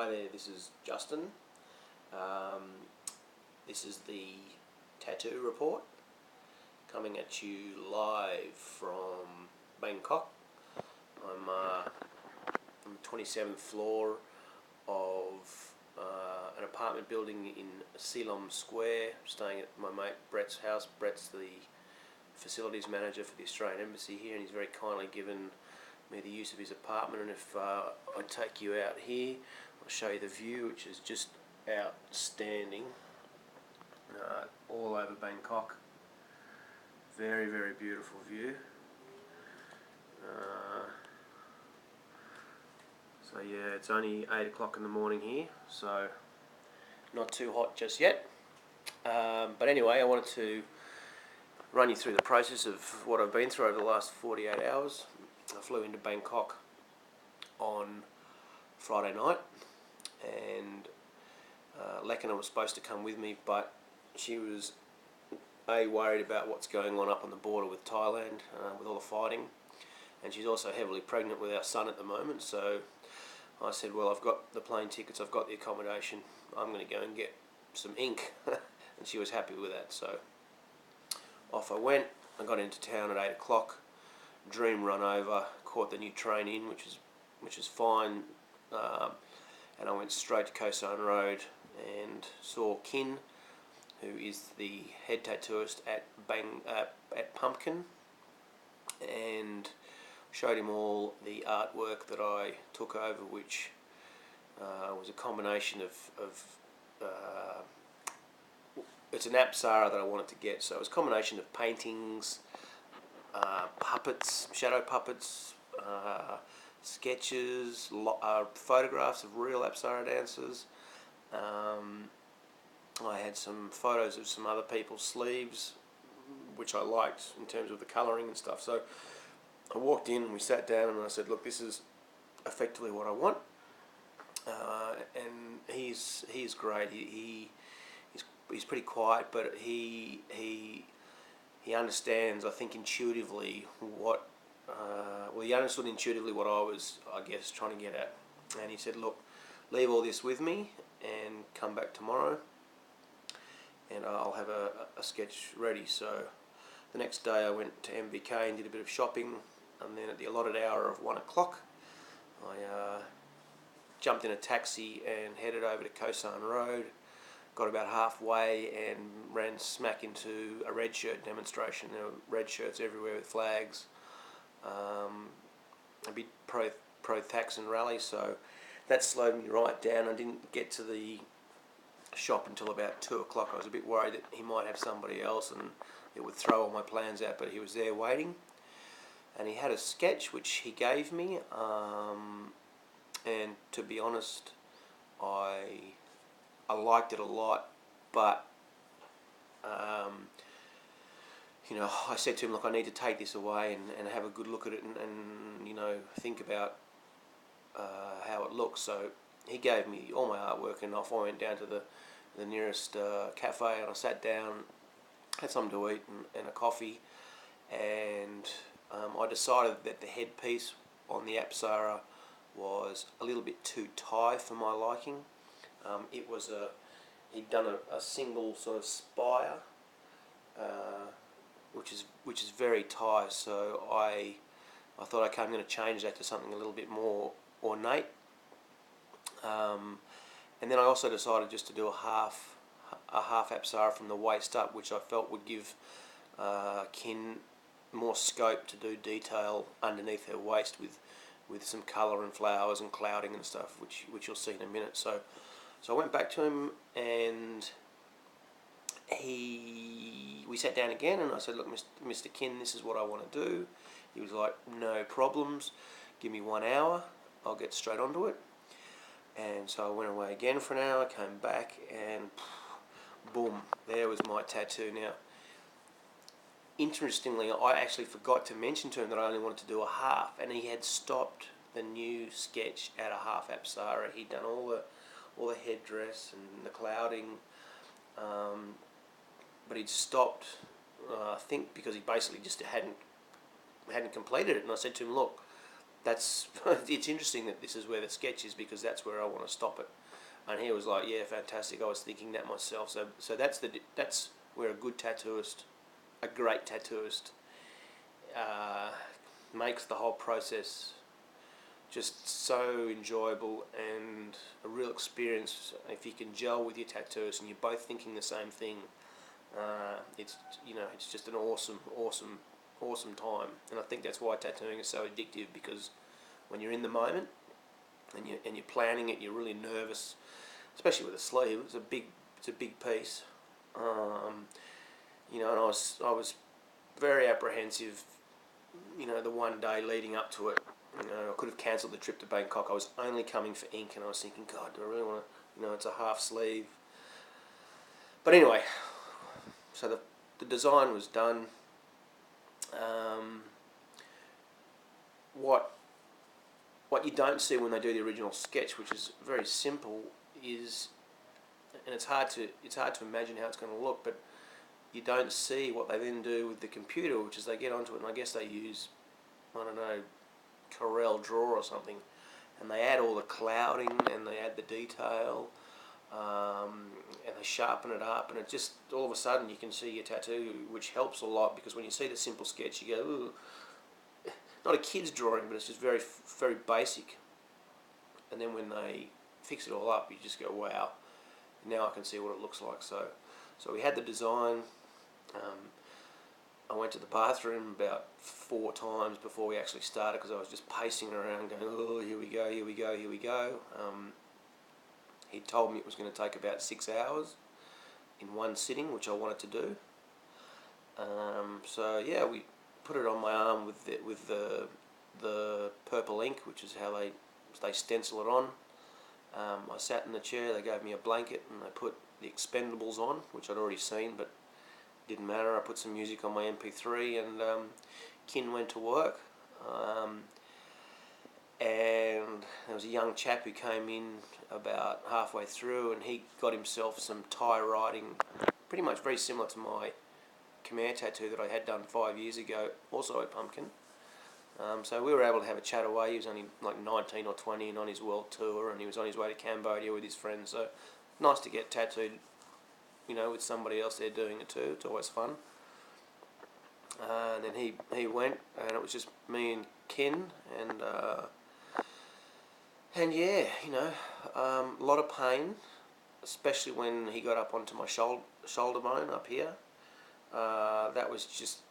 Hi there, this is Justin. This is the tattoo report coming at you live from Bangkok. I'm on the 27th floor of an apartment building in Silom Square, staying at my mate Brett's house. Brett's the facilities manager for the Australian Embassy here, and he's very kindly given me the use of his apartment. And if I take you out here, I'll show you the view, which is just outstanding, all over Bangkok. Very, very beautiful view. So yeah, it's only 8 o'clock in the morning here, so not too hot just yet. But anyway, I wanted to run you through the process of what I've been through over the last 48 hours. I flew into Bangkok on Friday night, and Lekana was supposed to come with me, but she was worried about what's going on up on the border with Thailand, with all the fighting, and she's also heavily pregnant with our son at the moment. So I said, well, I've got the plane tickets, I've got the accommodation, I'm going to go and get some ink. And she was happy with that, so off I went. I got into town at 8 o'clock, dream run over, caught the new train in, which is fine, and I went straight to Koh San Road and saw Kin, who is the head tattooist at Pumpkin, and showed him all the artwork that I took over, which was a combination of it's an apsara that I wanted to get, so it was a combination of paintings, puppets, shadow puppets, sketches, photographs of real apsara dancers. I had some photos of some other people's sleeves, which I liked in terms of the colouring and stuff. So I walked in and we sat down, and I said, look, this is effectively what I want. And he's great. He's pretty quiet, but he understands, I think, intuitively what he understood intuitively what I was, I guess, trying to get at. And he said, look, leave all this with me and come back tomorrow, and I'll have a sketch ready. So the next day I went to MBK and did a bit of shopping, and then at the allotted hour of 1 o'clock I jumped in a taxi and headed over to Koh San Road. Got about halfway and ran smack into a red shirt demonstration. There were red shirts everywhere with flags. A bit pro-Thaksin rally, so that slowed me right down. I didn't get to the shop until about 2 o'clock. I was a bit worried that he might have somebody else and it would throw all my plans out, but he was there waiting. And he had a sketch which he gave me, and to be honest, I liked it a lot, but I said to him, look, I need to take this away and have a good look at it and think about how it looks. So he gave me all my artwork, and off I went down to the nearest cafe, and I sat down, had something to eat and a coffee, and I decided that the headpiece on the apsara was a little bit too Thai for my liking. It was he'd done a single sort of spire, which is very Thai. So I thought, okay, I'm going to change that to something a little bit more ornate. And then I also decided just to do a half apsara from the waist up, which I felt would give Kin more scope to do detail underneath her waist with some colour and flowers and clouding and stuff, which you'll see in a minute. So I went back to him, and we sat down again, and I said, look, Mr. Kin, this is what I want to do. He was like, no problems, give me 1 hour, I'll get straight onto it. And so I went away again for an hour, came back, and boom, there was my tattoo. Now, interestingly, I actually forgot to mention to him that I only wanted to do a half, and he had stopped the new sketch at a half apsara. He'd done all the headdress and the clouding, but he'd stopped, I think, because he basically just hadn't completed it. And I said to him, look, that's it's interesting that this is where the sketch is, because that's where I want to stop it. And he was like, yeah, fantastic. I was thinking that myself. So that's where a good tattooist, a great tattooist, uh, makes the whole process just so enjoyable and a real experience. If you can gel with your tattooist and you're both thinking the same thing, it's it's just an awesome time. And I think that's why tattooing is so addictive, because when you're in the moment and you're planning it, you're really nervous, especially with a sleeve. It's a big piece, and I was very apprehensive. The one day leading up to it, I could have cancelled the trip to Bangkok. I was only coming for ink, and I was thinking, God, do I really want to? It's a half sleeve. But anyway, so the design was done. What you don't see when they do the original sketch, which is very simple, is, and it's hard to imagine how it's going to look, but you don't see what they then do with the computer, which is they get onto it, and I guess they use, I don't know, Corel Draw or something, and they add all the clouding and they add the detail, and they sharpen it up, and it just, all of a sudden you can see your tattoo, which helps a lot, because when you see the simple sketch you go, ooh, not a kid's drawing, but it's just very, very basic. And then when they fix it all up, you just go, wow, now I can see what it looks like. So we had the design. I went to the bathroom about 4 times before we actually started, because I was just pacing around going, oh, here we go, here we go, here we go. He told me it was going to take about 6 hours in one sitting, which I wanted to do. So yeah, we put it on my arm with the purple ink, which is how they stencil it on. I sat in the chair, they gave me a blanket, and they put the Expendables on, which I'd already seen, but didn't matter. I put some music on my MP3, and Kin went to work. And there was a young chap who came in about halfway through, and he got himself some Thai writing, pretty much very similar to my Khmer tattoo that I had done 5 years ago, also at Pumpkin. So we were able to have a chat away. He was only like 19 or 20 and on his world tour, and he was on his way to Cambodia with his friends. So nice to get tattooed, with somebody else there doing it too. It's always fun. And then he went, and it was just me and Ken, and yeah, a lot of pain, especially when he got up onto my shoulder bone up here. That was just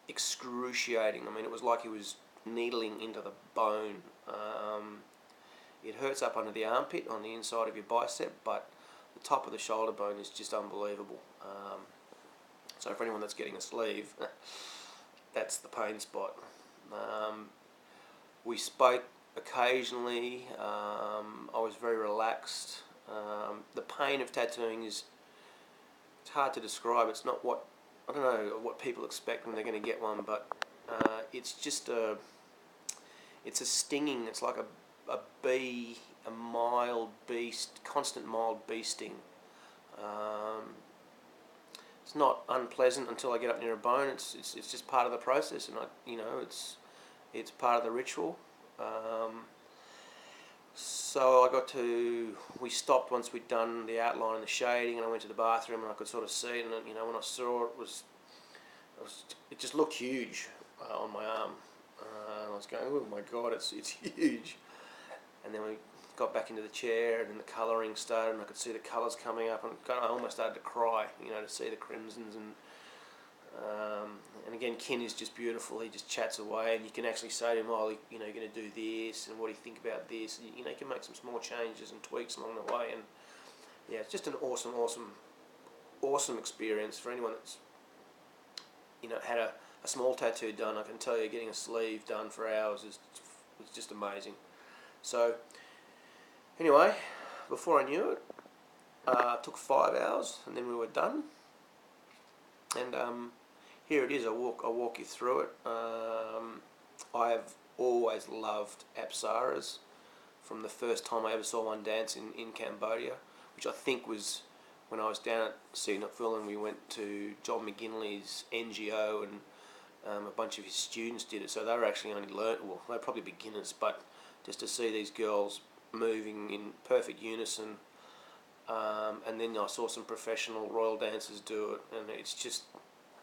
excruciating. I mean, it was like he was needling into the bone. It hurts up under the armpit on the inside of your bicep, but the top of the shoulder bone is just unbelievable. So for anyone that's getting a sleeve, that's the pain spot. We spoke occasionally. I was very relaxed. The pain of tattooing it's hard to describe. It's not I don't know what people expect when they're going to get one, but it's just it's a stinging. It's like a bee, a mild bee, constant mild bee sting. It's not unpleasant until I get up near a bone. It's just part of the process, and it's part of the ritual. So we stopped once we'd done the outline and the shading, and I went to the bathroom, and I could sort of see it, and when I saw it, it just looked huge on my arm. And I was going, oh my God, it's huge. And then we got back into the chair, and then the colouring started, and I could see the colours coming up, and I almost started to cry, to see the crimsons, and again, Ken is just beautiful. He just chats away, and you can actually say to him, oh, you're going to do this, and what do you think about this? And, you can make some small changes and tweaks along the way, and yeah, it's just an awesome experience for anyone that's, had a small tattoo done. I can tell you, getting a sleeve done for hours is just amazing. So anyway, before I knew it, it took 5 hours, and then we were done. And here it is. I'll walk you through it. I have always loved apsaras from the first time I ever saw one dance in Cambodia, which I think was when I was down at Sihanoukville, and we went to John McGinley's NGO, and A bunch of his students did it, so they were actually only well, they're probably beginners, but just to see these girls moving in perfect unison, and then I saw some professional royal dancers do it, and it's just,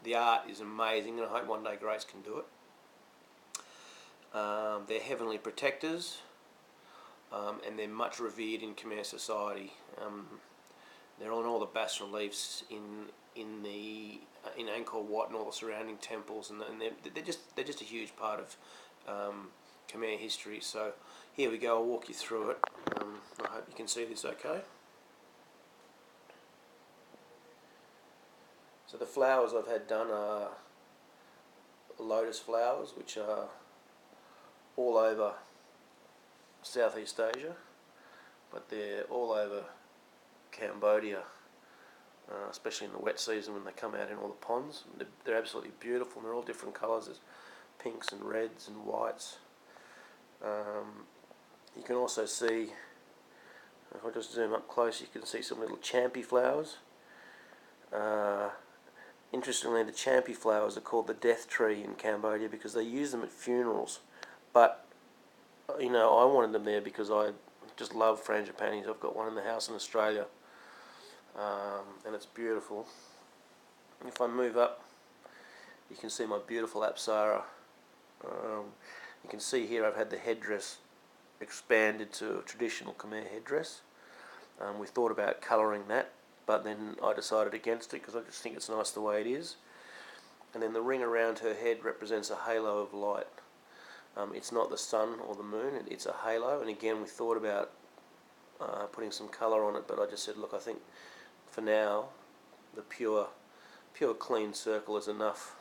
the art is amazing, and I hope one day Grace can do it. They're heavenly protectors, and they're much revered in Khmer society. They're on all the bas reliefs in Angkor Wat and all the surrounding temples, and they're just a huge part of Khmer history. So here we go. I'll walk you through it. I hope you can see this okay. So the flowers I've had done are lotus flowers, which are all over Southeast Asia, but they're all over Cambodia, especially in the wet season when they come out in all the ponds. They're absolutely beautiful, and they're all different colours. There's pinks and reds and whites. You can also see, if I just zoom up close, you can see some little champy flowers. Interestingly, the champy flowers are called the death tree in Cambodia because they use them at funerals. But, you know, I wanted them there because I just love frangipanis. I've got one in the house in Australia, and it's beautiful. If I move up, you can see my beautiful Apsara. You can see here I've had the headdress expanded to a traditional Khmer headdress. We thought about colouring that, but then I decided against it because I just think it's nice the way it is. And then the ring around her head represents a halo of light. It's not the sun or the moon, it's a halo, and again we thought about putting some colour on it, but I just said, look, I think for now the pure clean circle is enough.